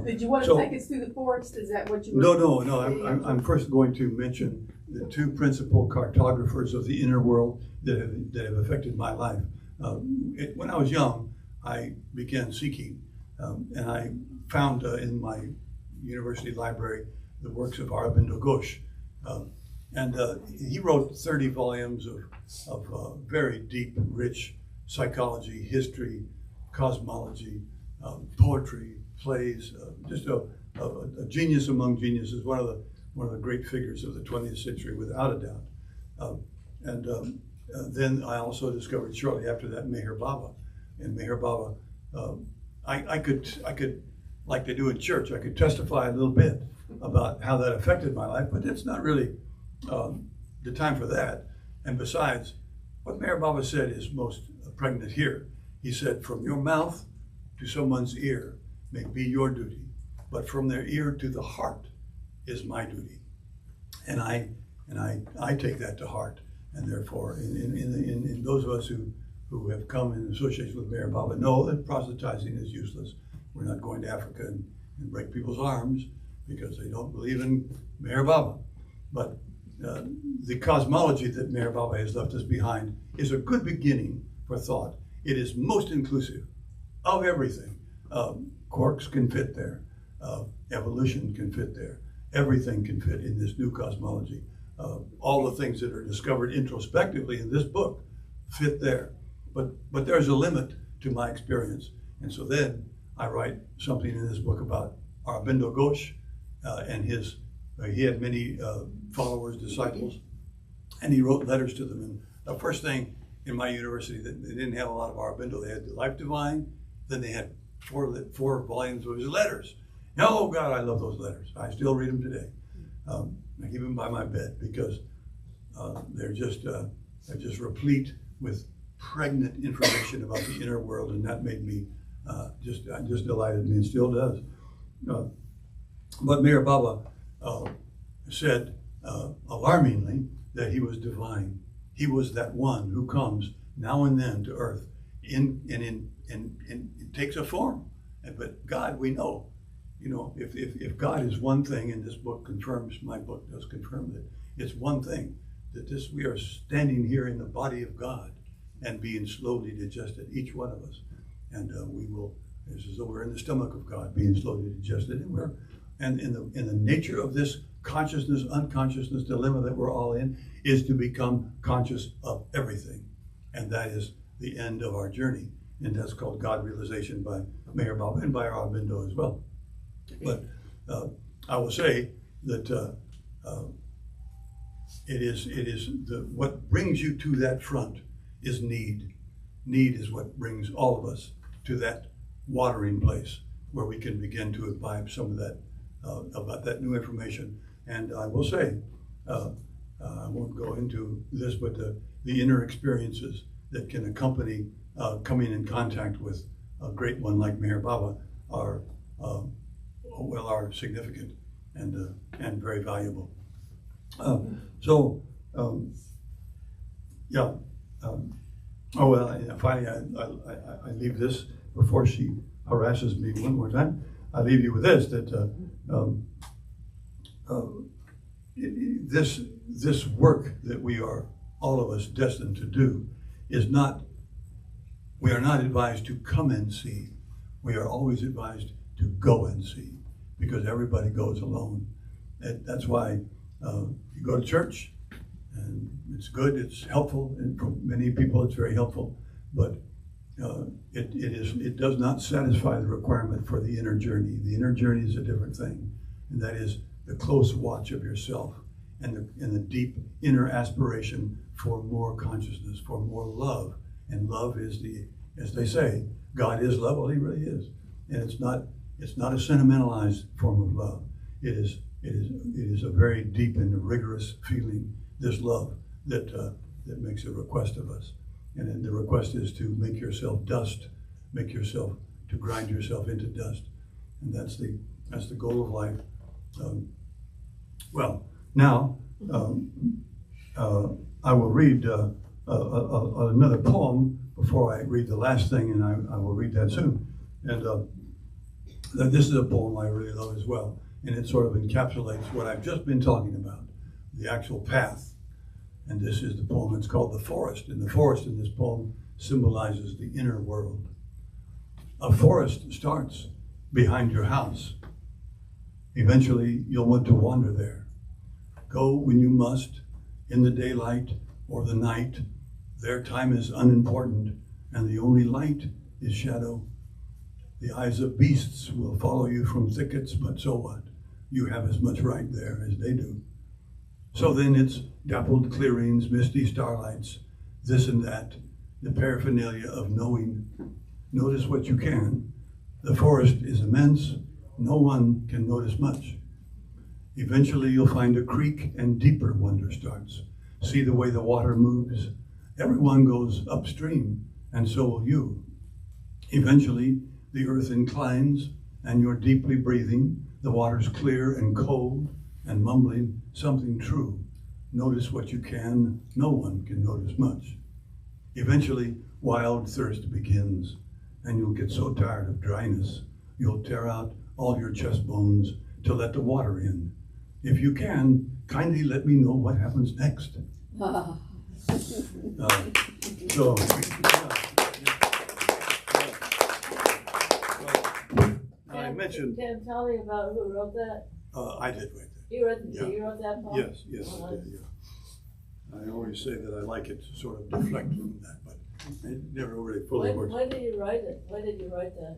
Did you want to take us through the forest? Is that what you were? No. I'm first going to mention the two principal cartographers of the inner world that have affected my life. When I was young, I began seeking, and I found in my university library the works of Aurobindo Ghosh. And he wrote 30 volumes of very deep, rich psychology, history, cosmology, poetry, plays, just a genius among geniuses, one of the great figures of the 20th century, without a doubt. Then I also discovered shortly after that Meher Baba. And Meher Baba, I could, like they do in church, I could testify a little bit about how that affected my life, but it's not really the time for that. And besides, what Meher Baba said is most pregnant here. He said, from your mouth to someone's ear may be your duty, but from their ear to the heart is my duty. And I take that to heart. And therefore, in those of us who have come in association with Meher Baba know that proselytizing is useless. We're not going to Africa and break people's arms because they don't believe in Meher Baba. But the cosmology that Meher Baba has left us behind is a good beginning for thought. It is most inclusive of everything. Quarks can fit there. Evolution can fit there. Everything can fit in this new cosmology. All the things that are discovered introspectively in this book fit there. But there's a limit to my experience. And so then I write something in this book about Aurobindo Ghosh and he had many followers, disciples, and he wrote letters to them. And the first thing in my university, they didn't have a lot of Aurobindo. They had the Life Divine, then they had four volumes of his letters. Oh God, I love those letters. I still read them today. I keep them by my bed because they're just replete with pregnant information about the inner world, and that made me just delighted me and still does. But Meher Baba said alarmingly that he was divine. He was that one who comes now and then to earth and it takes a form. But God, we know, if God is one thing, and this book confirms, my book does confirm that it's one thing, that we are standing here in the body of God and being slowly digested, each one of us. And we will, it's as though we're in the stomach of God, being slowly digested. And in the nature of this consciousness, unconsciousness dilemma that we're all in, is to become conscious of everything. And that is the end of our journey. And that's called God realization by Meher Baba and by Aurobindo as well. But I will say that what brings you to that front is need. Need is what brings all of us to that watering place where we can begin to imbibe some of that about that new information. And I will say, I won't go into this, but the inner experiences that can accompany coming in contact with a great one like Meher Baba are significant and very valuable. Finally, I leave this before she harasses me one more time. I leave you with this, that this work that we are, all of us, destined to do we are not advised to come and see. We are always advised to go and see, because everybody goes alone. And that's why you go to church, and it's good, it's helpful, and for many people it's very helpful, but it does not satisfy the requirement for the inner journey. The inner journey is a different thing, and that is the close watch of yourself and the deep inner aspiration for more consciousness, for more love. And love is as they say, God is love. Well, he really is. And it's not a sentimentalized form of love. It is a very deep and rigorous feeling, this love that makes a request of us. And then the request is to make yourself dust, to grind yourself into dust. And that's the goal of life. Now I will read another poem before I read the last thing, and I will read that soon. And this is a poem I really love as well, and it sort of encapsulates what I've just been talking about, the actual path. And this is the poem. It's called The Forest, and the forest in this poem symbolizes the inner world. A forest starts behind your house. Eventually, you'll want to wander there. Go when you must, in the daylight or the night. Their time is unimportant, and the only light is shadow. The eyes of beasts will follow you from thickets, but so what? You have as much right there as they do. So then it's dappled clearings, misty starlights, this and that, the paraphernalia of knowing. Notice what you can. The forest is immense. No one can notice much. Eventually you'll find a creek and deeper wonder starts. See the way the water moves. Everyone goes upstream, and so will you. Eventually the earth inclines, and you're deeply breathing. The water's clear and cold, and mumbling something true. Notice what you can. No one can notice much. Eventually, wild thirst begins, and you'll get so tired of dryness, you'll tear out all your chest bones to let the water in. If you can, kindly let me know what happens next. I mentioned. Tim, tell me about who wrote that. I did write that. You wrote, Yeah. you wrote that poem? Yes, I did, yeah. I always say that I like it to sort of deflect from that, but it never really fully works. When did you write it? When did you write that?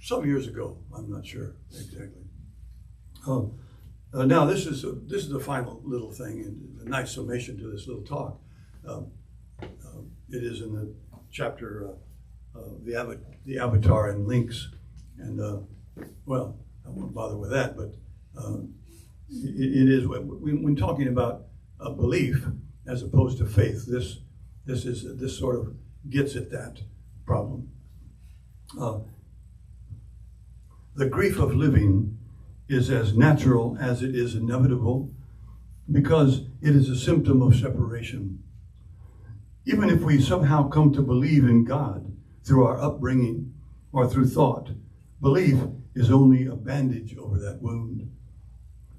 Some years ago, I'm not sure exactly. Now this is the final little thing, and a nice summation to this little talk. It is in the chapter, the avatar and links, and well, I won't bother with that, but it is when talking about a belief as opposed to faith. This sort of gets at that problem. The grief of living is as natural as it is inevitable because it is a symptom of separation. Even if we somehow come to believe in God through our upbringing or through thought, belief is only a bandage over that wound.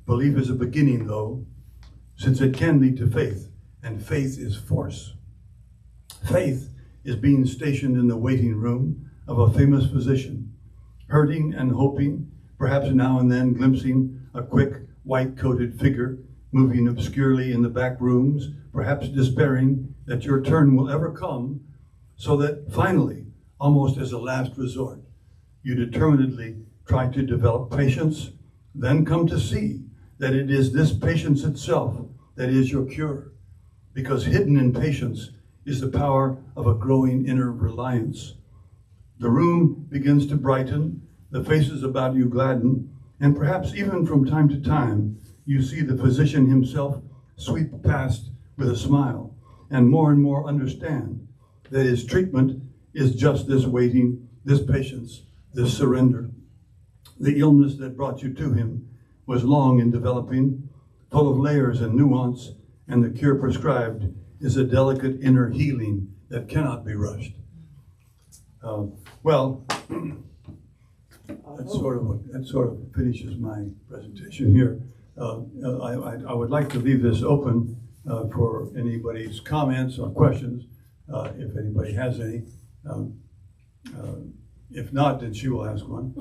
Belief is a beginning, though, since it can lead to faith, and faith is force. Faith is being stationed in the waiting room of a famous physician, hurting and hoping, perhaps now and then glimpsing a quick, white-coated figure moving obscurely in the back rooms, perhaps despairing that your turn will ever come, so that finally, almost as a last resort, you determinedly try to develop patience, then come to see that it is this patience itself that is your cure, because hidden in patience is the power of a growing inner reliance. The room begins to brighten, the faces about you gladden, and perhaps even from time to time, you see the physician himself sweep past with a smile, and more understand that his treatment is just this waiting, this patience, this surrender. The illness that brought you to him was long in developing, full of layers and nuance, and the cure prescribed is a delicate inner healing that cannot be rushed. Well, that sort of finishes my presentation here. I would like to leave this open for anybody's comments or questions, if anybody has any. If not, then she will ask one.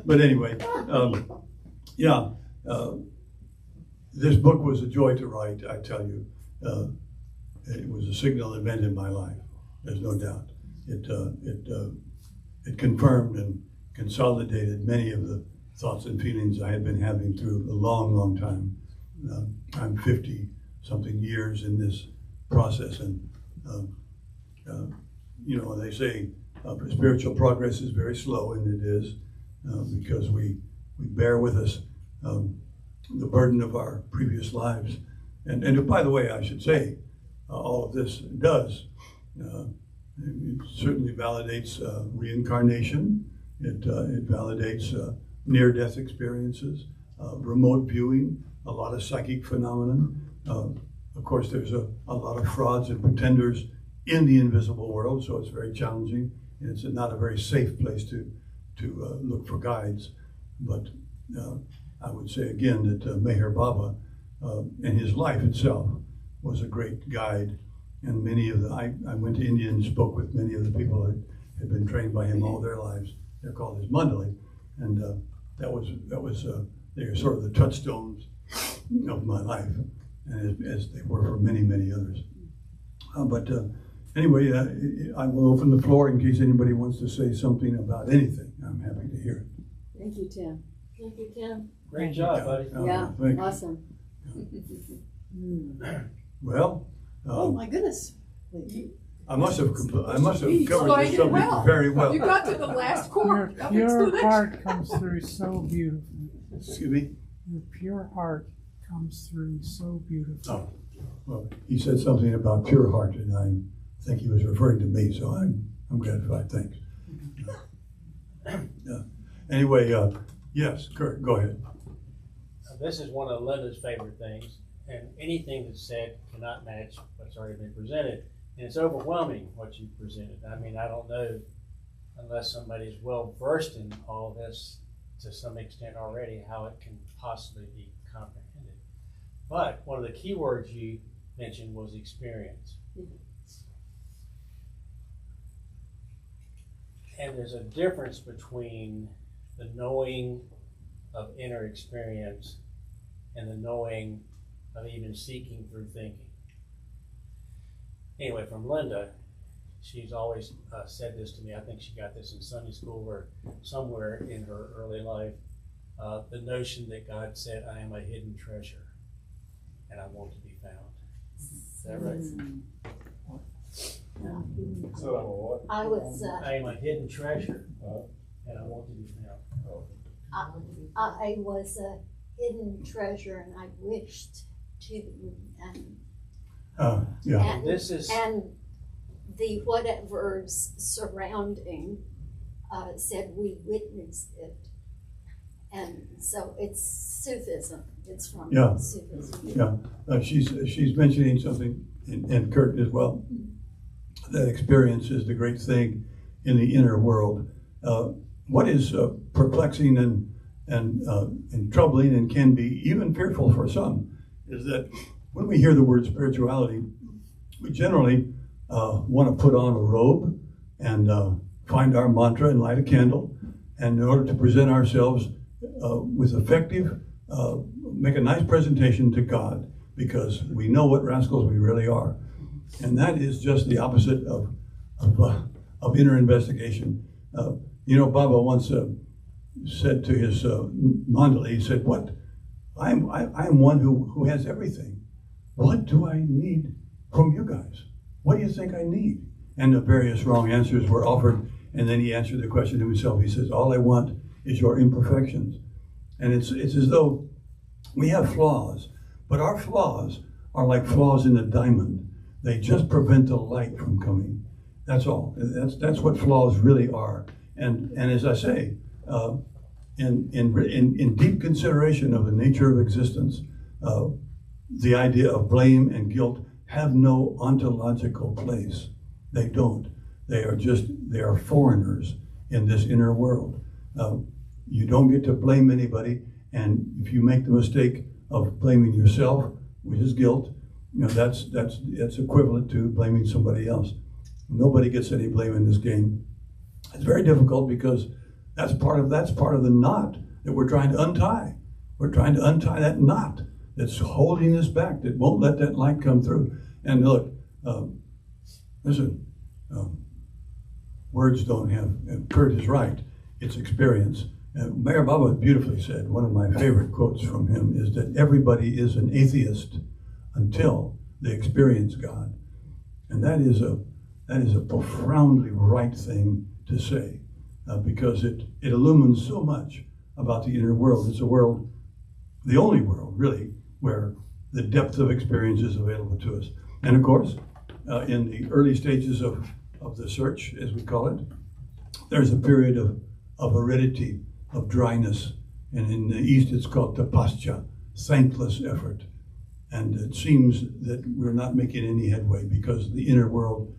But anyway, this book was a joy to write, I tell you. It was a signal event in my life, there's no doubt. It confirmed and consolidated many of the thoughts and feelings I had been having through a long time. I'm 50-something years in this process, and they say spiritual progress is very slow, and it is, because we bear with us the burden of our previous lives. And by the way, I should say, all of this does. It certainly validates reincarnation. It validates near-death experiences, remote viewing, a lot of psychic phenomenon. Of course, there's a lot of frauds and pretenders in the invisible world, so it's very challenging. And it's not a very safe place to look for guides. But I would say again that Meher Baba and his life itself was a great guide. And many of I went to India and spoke with many of the people that had been trained by him all their lives. They're called his mandali, and that was they were sort of the touchstones of my life, and as they were for many others. But Anyway, I will open the floor in case anybody wants to say something about anything. I'm happy to hear it. Thank you, Tim. Thank you, Tim. Great job, buddy. Yeah, Thank you. awesome. Well, Oh, my goodness. I must have covered Geez, this well, you did subject well. very well. You got to the last Your chord. Now fix the pure next. heart comes through so beautifully. Excuse me? Your pure heart comes through so beautifully. Oh, well, he said something about pure heart, and I think he was referring to me, so I'm gratified. Thanks. Yeah. Anyway, yes, Kurt, go ahead. This is one of Linda's favorite things, and anything that's said cannot match what's already been presented. And it's overwhelming what you presented. I mean, I don't know, unless somebody's well versed in all this to some extent already, how it can possibly be comprehended. But one of the key words you mentioned was experience. And there's a difference between the knowing of inner experience and the knowing of even seeking through thinking. Anyway, from Linda, she's always said this to me. I think she got this in Sunday school or somewhere in her early life. The notion that God said, "I am a hidden treasure, and I want to be found." Is that right? So I'm a what? I was, I am a hidden treasure, and I want to be found. I was a hidden treasure and I wished to, and Yeah. And, This is and the whatever's surrounding said we witnessed it. And so it's Sufism. It's from Yeah. Sufism. Yeah. She's mentioning something, and Kurt as well, that experience is the great thing in the inner world. What is perplexing and troubling and can be even fearful for some is that when we hear the word spirituality, we generally want to put on a robe and find our mantra and light a candle, and in order to present ourselves with effective, make a nice presentation to God, because we know what rascals we really are. And that is just the opposite of inner investigation. Baba once said to his mandali, he said, "What? I'm one who has everything. What do I need from you guys? What do you think I need?" And the various wrong answers were offered, and then he answered the question himself. He says, "All I want is your imperfections." And it's as though we have flaws, but our flaws are like flaws in a diamond. They just prevent the light from coming. That's all. That's what flaws really are. And as I say, in deep consideration of the nature of existence, the idea of blame and guilt have no ontological place. They don't. They are foreigners in this inner world. You don't get to blame anybody, and if you make the mistake of blaming yourself, which is guilt, that's equivalent to blaming somebody else. Nobody gets any blame in this game. It's very difficult because that's part of the knot that we're trying to untie. We're trying to untie that knot that's holding us back, that won't let that light come through. And look, listen, words don't have, and Kurt is right, it's experience. Mayor Baba beautifully said, one of my favorite quotes from him is that everybody is an atheist until they experience God. And that is a profoundly right thing to say, because it illumines so much about the inner world. It's a world, the only world really, where the depth of experience is available to us. And of course, in the early stages of the search, as we call it, there's a period of aridity, of dryness. And in the East, it's called tapasya, thankless effort. And it seems that we're not making any headway because the inner world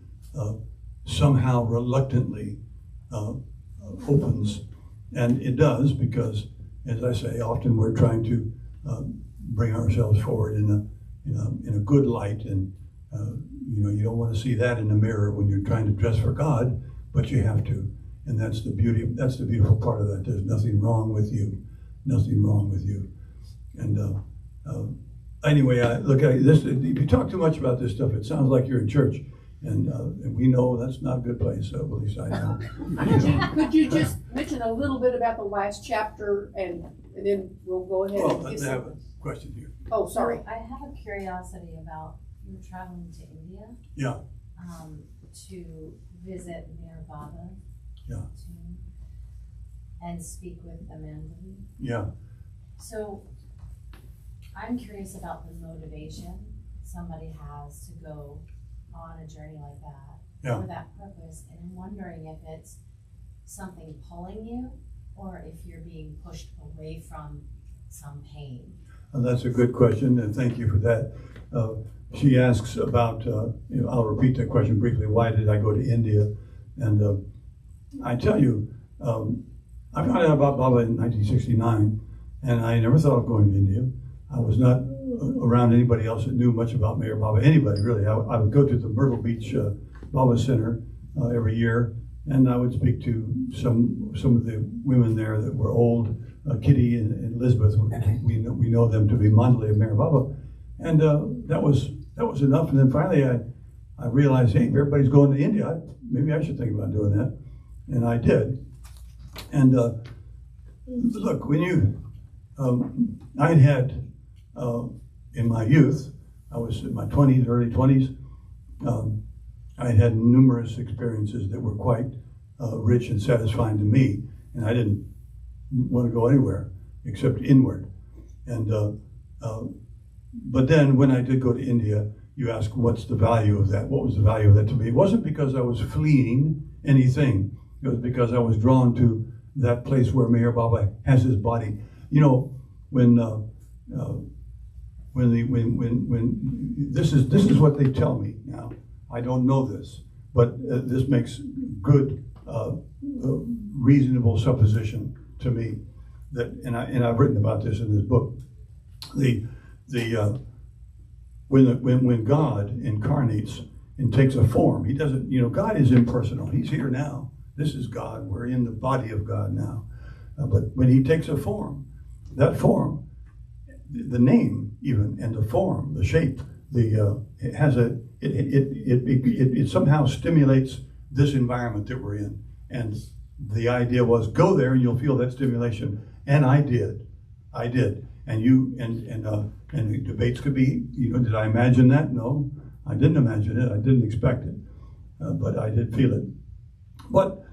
somehow reluctantly opens. And it does because, as I say, often we're trying to bring ourselves forward in a good light. And you don't want to see that in the mirror when you're trying to dress for God, but you have to. And that's the beautiful part of that. There's nothing wrong with you. Nothing wrong with you. And anyway, look at this. If you talk too much about this stuff, it sounds like you're in church. And we know that's not a good place, at least I know. Could you just mention a little bit about the last chapter and then we'll go ahead Well, and let's have a question here. Oh, sorry. I have a curiosity about you were traveling to India. Yeah. To visit Mayor Baba. Yeah. And speak with the Mandali. Yeah. So I'm curious about the motivation somebody has to go on a journey like that for that purpose, and I'm wondering if it's something pulling you or if you're being pushed away from some pain. That's a good question, and thank you for that. She asks about, I'll repeat that question briefly, why did I go to India? And I tell you, I found out about Baba in 1969, and I never thought of going to India. I was not around anybody else that knew much about Mayor Baba, anybody really. I would go to the Myrtle Beach Baba Center every year, and I would speak to some of the women there that were old, Kitty and Elizabeth. We know them to be Mandali of Mayor Baba, and that was enough. And then finally, I realized, hey, if everybody's going to India, maybe I should think about doing that, and I did. And look, when you, I had in my youth, I was in my 20s, early 20s, I had numerous experiences that were quite rich and satisfying to me, and I didn't want to go anywhere except inward. And but then when I did go to India, you ask, what's the value of that? What was the value of that to me? It wasn't because I was fleeing anything. It was because I was drawn to that place where Mayor Baba has his body. You know, when this is what they tell me now. I don't know this, but this makes good, reasonable supposition to me. That, and I've written about this in this book. When God incarnates and takes a form, he doesn't. You know, God is impersonal. He's here now. This is God. We're in the body of God now. But when he takes a form, that form, the name even, and the form, the shape, it has it somehow stimulates this environment that we're in. And the idea was, go there and you'll feel that stimulation. And I did. And the debates could be, you know, did I imagine that? No, I didn't imagine it. I didn't expect it, but I did feel it. But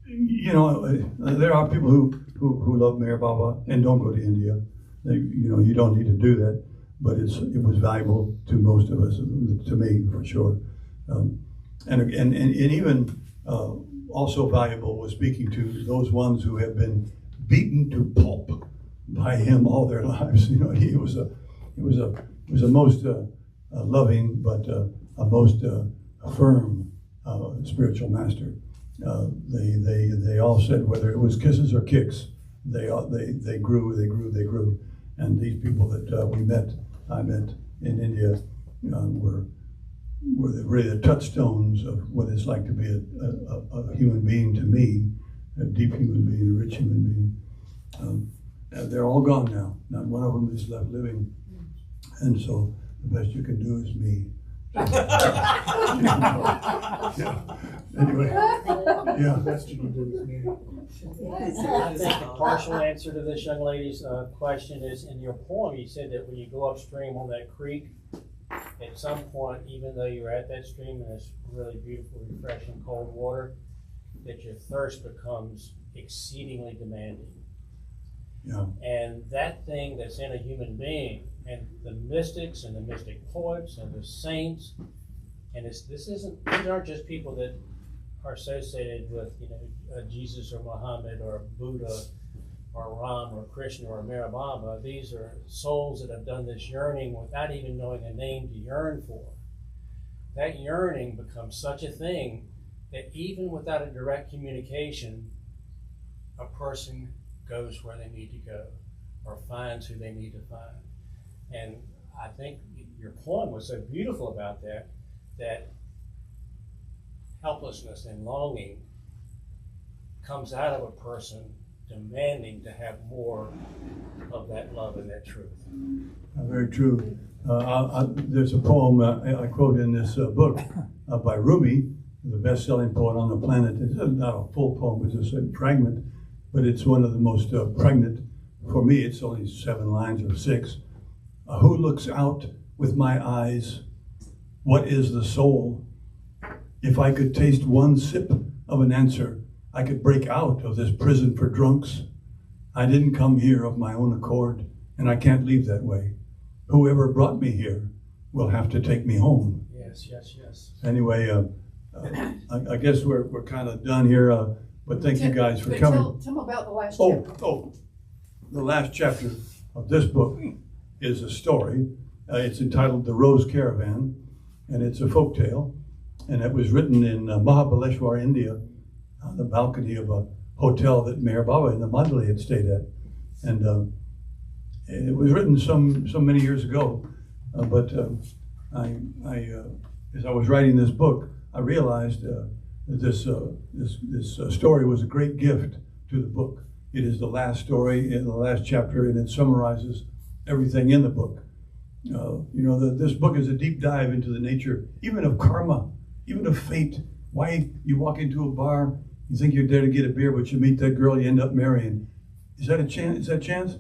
you know, there are people who love Mayor Baba and don't go to India. You know, you don't need to do that, but it was valuable to most of us, to me for sure. And even also valuable was speaking to those ones who have been beaten to pulp by him all their lives. You know, he was a most loving but a most firm spiritual master. They all said whether it was kisses or kicks, they grew. And these people that I met in India, were really the touchstones of what it's like to be a human being to me, a deep human being, a rich human being. They're all gone now. Not one of them is left living. And so the best you can do is me. Yeah. Anyway, yeah. The best you can do is me. I think the partial answer to this young lady's question is, in your poem, you said that when you go upstream on that creek, at some point, even though you're at that stream and it's really beautiful, refreshing, cold water, that your thirst becomes exceedingly demanding. Yeah. And that thing that's in a human being, and the mystics and the mystic poets and the saints, and these aren't just people that are associated with, you know, Jesus or Muhammad or Buddha or Ram or Krishna or Meher Baba. These are souls that have done this yearning without even knowing a name to yearn for. That yearning becomes such a thing that even without a direct communication, a person goes where they need to go or finds who they need to find. And I think your poem was so beautiful about that helplessness and longing comes out of a person demanding to have more of that love and that truth. Very true. There's a poem I quote in this book by Rumi, the best-selling poet on the planet. It's not a full poem, it's just a fragment, but it's one of the most pregnant. For me, it's only 7 lines or 6. Who looks out with my eyes? What is the soul? If I could taste one sip of an answer, I could break out of this prison for drunks. I didn't come here of my own accord, and I can't leave that way. Whoever brought me here will have to take me home. Yes, yes, yes. Anyway, I guess we're kind of done here, but thank you guys for coming. Tell them about the last chapter. The last chapter of this book is a story. It's entitled The Rose Caravan, and it's a folk tale, and it was written in Mahabaleshwar, India, on the balcony of a hotel that Meher Baba in the Mandalay had stayed at. And it was written so many years ago, but as I was writing this book, I realized that this story was a great gift to the book. It is the last story in the last chapter, and it summarizes everything in the book. This book is a deep dive into the nature, even of karma, even of fate. Why you walk into a bar, you think you're there to get a beer, but you meet that girl you end up marrying. Is that a chance? Is that chance?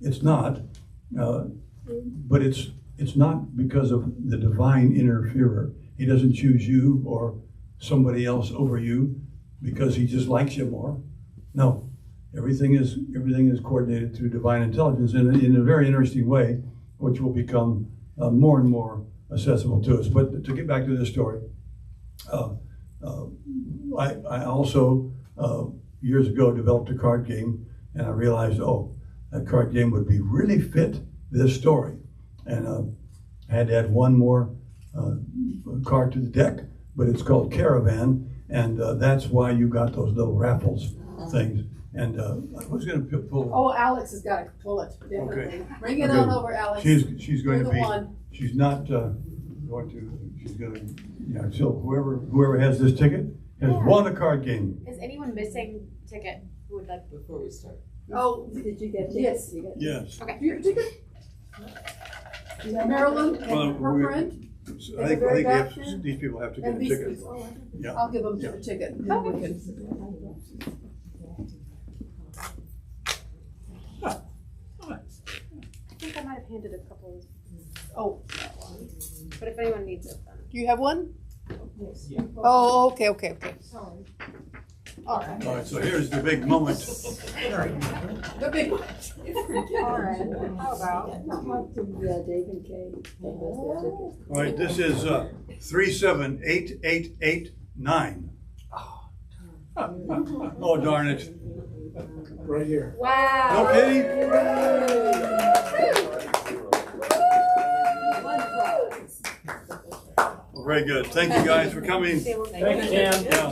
It's not. But it's not because of the divine interferer. He doesn't choose you or somebody else over you because he just likes you more. No. Everything is coordinated through divine intelligence in a very interesting way, which will become more and more accessible to us. But to get back to this story, I also years ago developed a card game, and I realized, that card game would be really fit this story, and I had to add one more card to the deck, but it's called Caravan, and that's why you got those little raffles things. And I was going to pull. Oh, Alex has got to pull it, definitely. Okay. Bring it on over, Alex. She's going You're to the be. one. She's not going to. She's going to. Yeah. So whoever has this ticket has won a card game. Is anyone missing a ticket who would like? Before we start. Oh, Did you get yes. Yes. Okay. Your ticket? Marilyn and Well, her friend? I think these people have to get And a these ticket. people. Yeah. I'll give them a ticket. And then we can. I think I might have handed a couple. Oh, But if anyone needs it, then. do you have one? Oh, okay. All right. All right. So here's the big moment. The big one. All right. How about? Yeah, Dave and Kay. They both got tickets. All right. This is 378889. Oh darn it! Right here. Wow. No kidding. Well, very good. Thank you guys for coming. Thank you, Tim. Yeah.